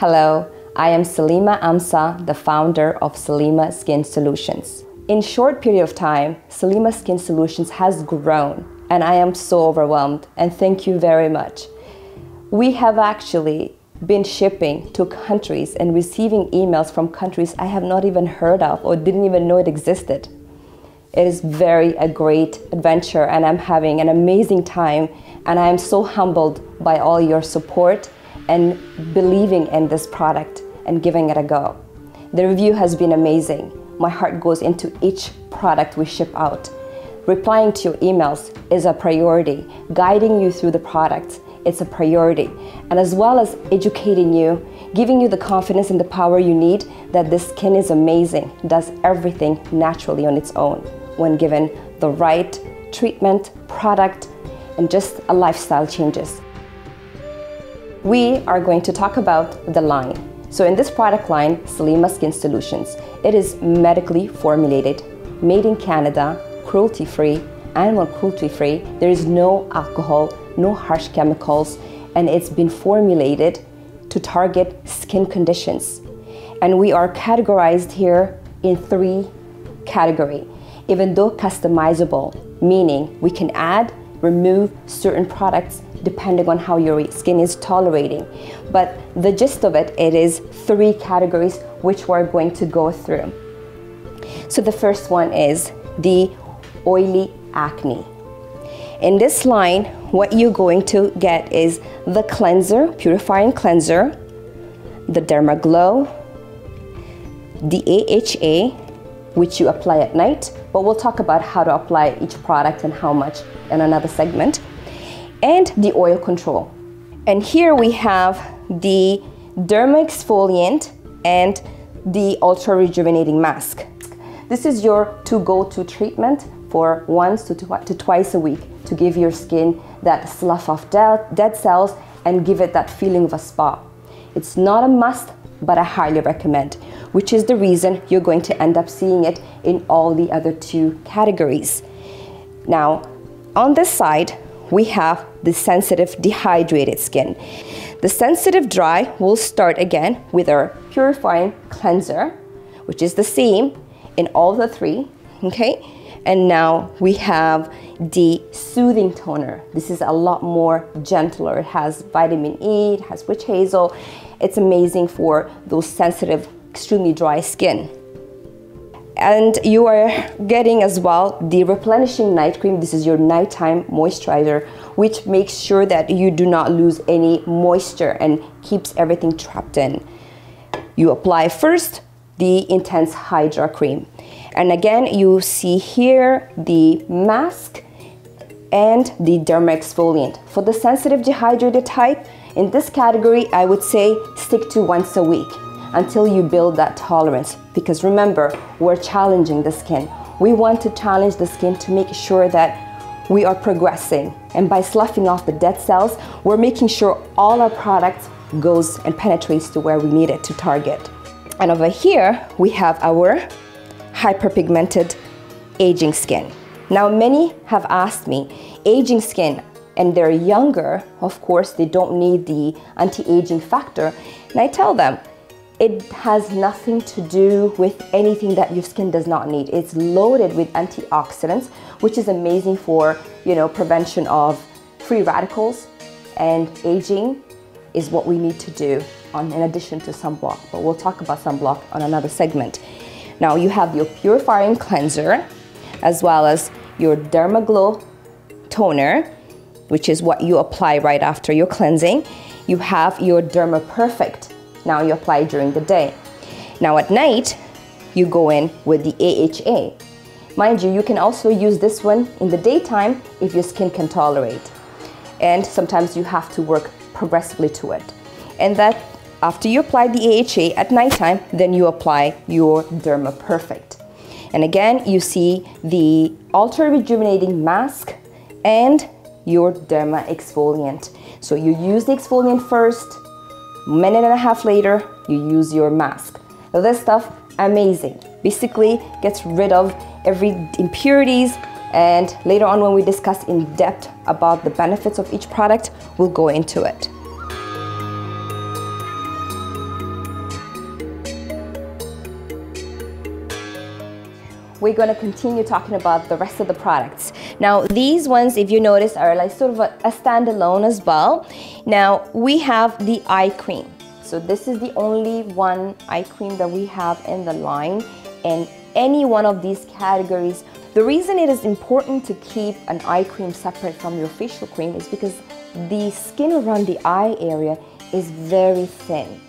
Hello, I am Salima Amsa, the founder of SalimaSkinSolutions. In a short period of time, SalimaSkinSolutions has grown and I am so overwhelmed, and thank you very much. We have actually been shipping to countries and receiving emails from countries I have not even heard of or didn't even know it existed. It is a great adventure and I'm having an amazing time, and I am so humbled by all your support and believing in this product and giving it a go. The review has been amazing. My heart goes into each product we ship out. Replying to your emails is a priority. Guiding you through the products, it's a priority. And as well as educating you, giving you the confidence and the power you need that this skin is amazing, does everything naturally on its own when given the right treatment, product, and just a lifestyle changes. We are going to talk about the line. So in this product line, SalimaSkinSolutions, it is medically formulated, made in Canada, cruelty-free, animal cruelty-free. There is no alcohol, no harsh chemicals, and it's been formulated to target skin conditions. And we are categorized here in 3 categories, even though customizable, meaning we can add, remove certain products depending on how your skin is tolerating. But the gist of it, it is 3 categories which we're going to go through. So the first one is the oily acne. In this line, what you're going to get is the cleanser, purifying cleanser, the Dermaglow, the AHA, which you apply at night, but we'll talk about how to apply each product and how much in another segment, and the oil control. And here we have the derma exfoliant and the ultra rejuvenating mask. This is your to-go-to treatment for once to twice a week to give your skin that slough off dead cells and give it that feeling of a spa. It's not a must, but I highly recommend, which is the reason you're going to end up seeing it in all the other 2 categories. Now, on this side, we have the sensitive dehydrated skin. The sensitive dry will start again with our purifying cleanser, which is the same in all the 3, okay? And now we have the soothing toner. This is a lot more gentler. It has vitamin E, it has witch hazel. It's amazing for those sensitive, extremely dry skin. And you are getting as well the replenishing night cream. This is your nighttime moisturizer, which makes sure that you do not lose any moisture and keeps everything trapped in. You apply first the Intense Hydra cream. And again, you see here the mask and the derma exfoliant. For the sensitive dehydrated type, in this category, I would say stick to once a week until you build that tolerance. Because remember, we're challenging the skin. We want to challenge the skin to make sure that we are progressing. And by sloughing off the dead cells, we're making sure all our products goes and penetrates to where we need it to target. And over here, we have our hyperpigmented aging skin. Now, many have asked me, aging skin, and they're younger, of course, they don't need the anti-aging factor. And I tell them, it has nothing to do with anything that your skin does not need. It's loaded with antioxidants, which is amazing for, prevention of free radicals, and aging is what we need to do in addition to sunblock. But we'll talk about sunblock on another segment. Now you have your purifying cleanser, as well as your Dermaglow toner, which is what you apply right after your cleansing. You have your Derma Perfect. Now you apply during the day. Now at night, you go in with the AHA. Mind you, you can also use this one in the daytime if your skin can tolerate. And sometimes you have to work progressively to it. And that after you apply the AHA at nighttime, then you apply your Derma Perfect. And again, you see the Ultra Rejuvenating Mask and your Derma Exfoliant. So you use the exfoliant first, minute and a half later, you use your mask. So this stuff, amazing. Basically gets rid of every impurities, and later on when we discuss in depth about the benefits of each product, we'll go into it. we're going to continue talking about the rest of the products. Now, these ones, if you notice, are like sort of a standalone as well. Now, we have the eye cream. So this is the only one eye cream that we have in the line, and any one of these categories. The reason it is important to keep an eye cream separate from your facial cream is because the skin around the eye area is very thin.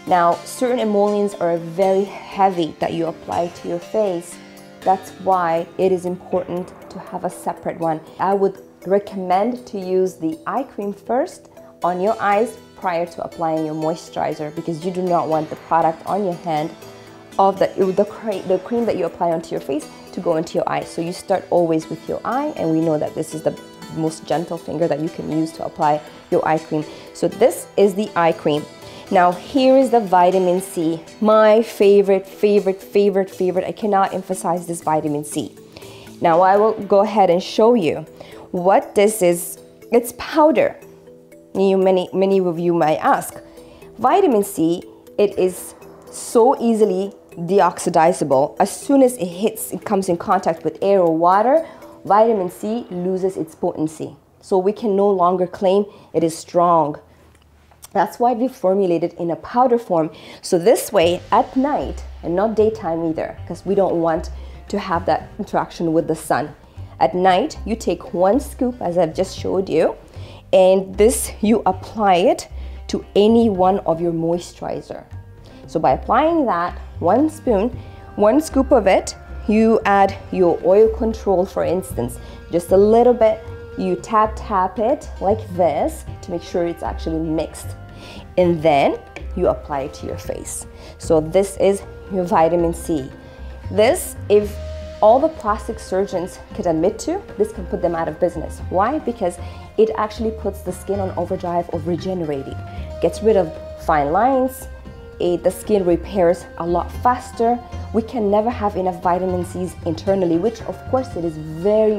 Now, certain emollients are very heavy that you apply to your face. That's why it is important to have a separate one. I would recommend to use the eye cream first on your eyes prior to applying your moisturizer, because you do not want the product on your hand of the cream that you apply onto your face to go into your eye. So you start always with your eye, and we know that this is the most gentle finger that you can use to apply your eye cream. So this is the eye cream. Now here is the vitamin C, my favorite. I cannot emphasize this vitamin C. Now I will go ahead and show you what this is. It's powder. Many of you might ask. Vitamin C, it is so easily deoxidizable. As soon as it comes in contact with air or water, vitamin C loses its potency. So we can no longer claim it is strong. That's why we formulate it in a powder form. So this way, at night, and not daytime either, because we don't want to have that interaction with the sun. At night, you take 1 scoop, as I've just showed you, and this you apply it to any one of your moisturizer. So by applying that 1 scoop of it, you add your oil control, for instance, just a little bit. You tap it like this to make sure it's actually mixed, and then you apply it to your face. So this is your vitamin C. This, if all the plastic surgeons could admit to, this can put them out of business. Why? Because it actually puts the skin on overdrive of regenerating, gets rid of fine lines, the skin repairs a lot faster. We can never have enough vitamin C's internally, which of course it is very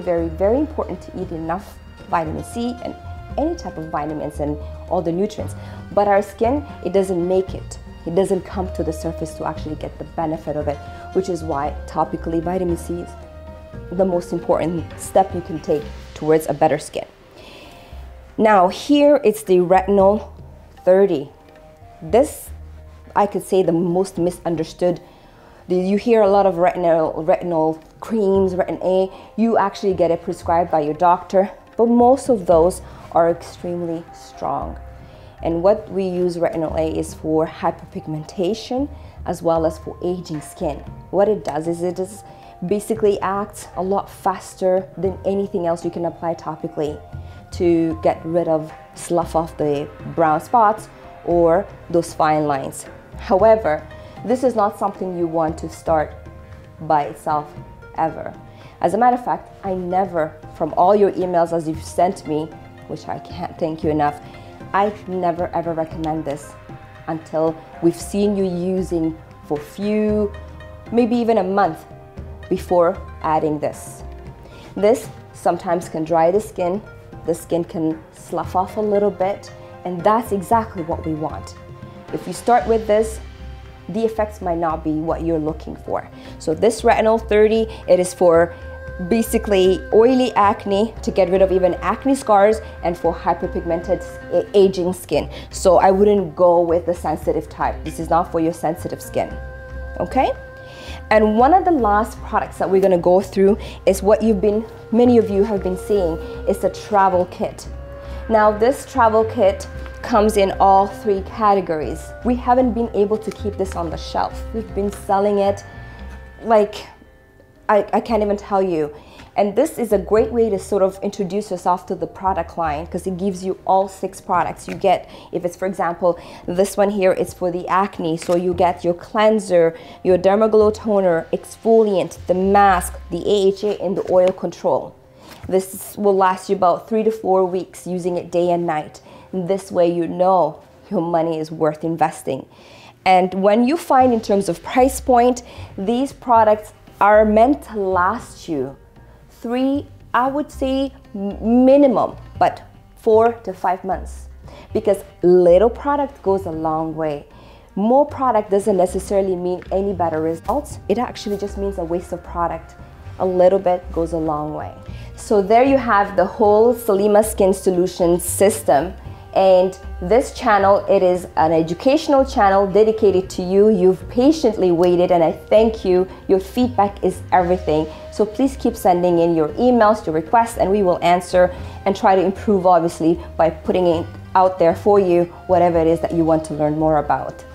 important to eat enough vitamin C and any type of vitamins and all the nutrients. But our skin, it doesn't make it. It doesn't come to the surface to actually get the benefit of it, which is why topically vitamin C is the most important step you can take towards a better skin. Now here it's the retinol 30. This, I could say, the most misunderstood. You hear a lot of retinol creams, retin A. You actually get it prescribed by your doctor, but most of those are extremely strong. And what we use retinol A is for hyperpigmentation as well as for aging skin. What it does is it just basically acts a lot faster than anything else you can apply topically to get rid of, slough off the brown spots or those fine lines. However, this is not something you want to start by itself ever. As a matter of fact, I never, from all your emails as you've sent me, which I can't thank you enough, I never ever recommend this until we've seen you using for few, maybe even a month before adding this. This sometimes can dry the skin can slough off a little bit, and that's exactly what we want. If you start with this, the effects might not be what you're looking for. So this retinol 30, it is for basically oily acne, to get rid of even acne scars, and for hyperpigmented aging skin. So I wouldn't go with the sensitive type. This is not for your sensitive skin, okay? And one of the last products that we're gonna go through is what many of you have been seeing, is the travel kit. Now this travel kit comes in all 3 categories. We haven't been able to keep this on the shelf. We've been selling it like, I can't even tell you. And this is a great way to sort of introduce yourself to the product line, because it gives you all 6 products. You get, if it's, for example, this one here is for the acne, so you get your cleanser, your Dermaglow toner, exfoliant, the mask, the AHA, and the oil control. This will last you about 3 to 4 weeks, using it day and night. And this way you know your money is worth investing. And when you find, in terms of price point, these products are meant to last you 3, I would say minimum, but 4 to 5 months, because little product goes a long way. More product doesn't necessarily mean any better results. It actually just means a waste of product. A little bit goes a long way. So there you have the whole Salima Skin Solutions system. And this channel, it is an educational channel dedicated to you. You've patiently waited and I thank you. Your feedback is everything. So please keep sending in your emails, your requests, and we will answer and try to improve, obviously, by putting it out there for you, whatever it is that you want to learn more about.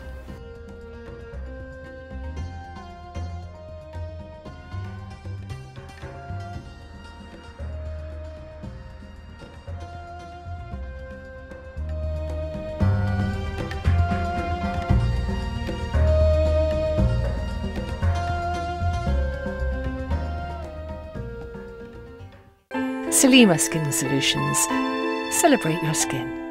Salima Skin Solutions. Celebrate your skin.